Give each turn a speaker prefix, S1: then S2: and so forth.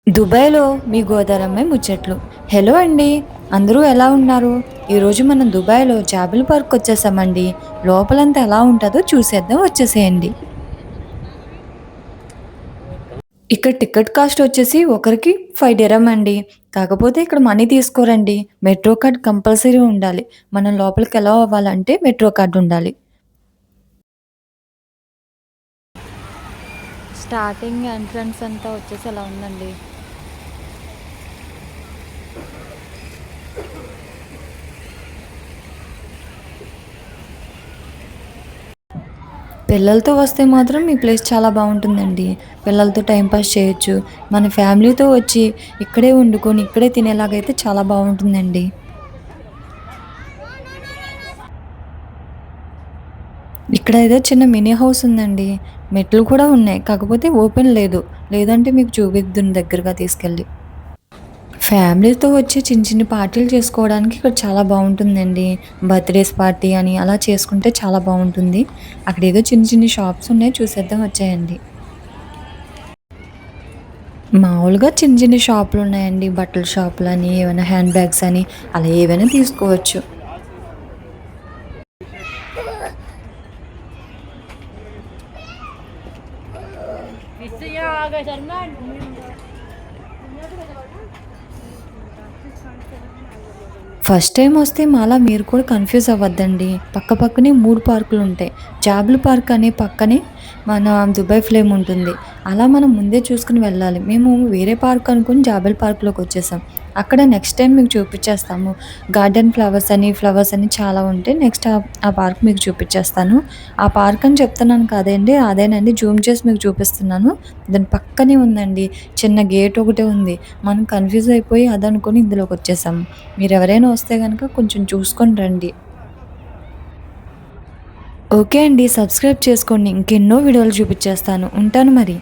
S1: దుబాయ్‌లో మీ గోదారమ్మాయి ముచ్చట్లు. హలో అండి. అందరూ ఎలా ఉన్నారు? ఈరోజు మనం దుబాయ్‌లో జాబిల్ పార్క్‌కొచ్చేసామండి. లోపలంతా ఎలా ఉంటదో చూసేద్దాం వచ్చేసేయండి. ఇక్కడ టికెట్ కాస్ట్ వచ్చేసి ఒకరికి 5 డిరమ్ అండి. కాకపోతే ఇక్కడ మనీ తీసుకోరండి. మెట్రో కార్డ్ కంపల్సరీ ఉండాలి. మనం లోపలికి అలౌ అవ్వాలంటే మెట్రో కార్డ్ ఉండాలి. స్టార్టింగ్ ఎంట్రన్స్ అంతా వచ్చేసి అలా ఉందండి. పిల్లలతో వస్తే మాత్రం ఈ ప్లేస్ చాలా బాగుంటుందండి. పిల్లలతో టైం పాస్ చేయొచ్చు. మన ఫ్యామిలీతో వచ్చి ఇక్కడే వండుకొని, ఇక్కడే తినేలాగైతే చాలా బాగుంటుందండి. ఇక్కడ ఏదో చిన్న మినీ హౌస్ ఉందండి. మెట్లు కూడా ఉన్నాయి. కాకపోతే ఓపెన్ లేదు. లేదంటే మీకు చూపిద్దును దగ్గరగా తీసుకెళ్ళి. ఫ్యామిలీతో వచ్చి చిన్న చిన్న పార్టీలు చేసుకోవడానికి ఇక్కడ చాలా బాగుంటుందండి. బర్త్‌డేస్ పార్టీ అని అలా చేసుకుంటే చాలా బాగుంటుంది. అక్కడేదో చిన్న చిన్ని షాప్స్ ఉన్నాయి చూసేద్దాం వచ్చేయండి. మామూలుగా చిన్న చిన్న షాపులున్నాయండి. బట్టల షాపులని, ఏవైనా హ్యాండ్ బ్యాగ్స్ అని అలా ఏవైనా తీసుకోవచ్చు. ఫస్ట్ టైం వస్తే మాలా మీరు కూడా కన్‌ఫ్యూజ్ అవ్వద్దండి. పక్కపక్కనే 3 పార్కులుంటాయి. జాబిల్ పార్క్ అనే పక్కనే మన దుబాయ్ ఫ్లేమ్ ఉంటుంది. అలా మనం ముందే చూసుకొని వెళ్ళాలి. మేము వేరే పార్క్ అనుకుని జాబిల్ పార్క్‌లోకొచ్చేసాం. అక్కడ నెక్స్ట్ టైమ్ మీకు చూపిచ్చేస్తాము. గార్డెన్ ఫ్లవర్స్ అని చాలా ఉంటాయి. నెక్స్ట్ ఆ పార్క్ మీకు చూపిచ్చేస్తాను. ఆ పార్క్ అని చెప్తున్నాను కదండీ! అదేనండి. జూమ్ చేసి మీకు చూపిస్తున్నాను. దాని పక్కనే ఉందండి. చిన్న గేట్ ఒకటే ఉంది. మనం కన్‌ఫ్యూజ్ అయిపోయి అదనుకోని ఇందులోకొచ్చేసాము. మీరెవరైనా వస్తే గనక కొంచెం చూసుకొని రండి. ఓకే అండి. సబ్స్క్రైబ్ చేసుకోండి. ఇంకెన్నో వీడియోలు చూపిచ్చేస్తాను. ఉంటాను మరి.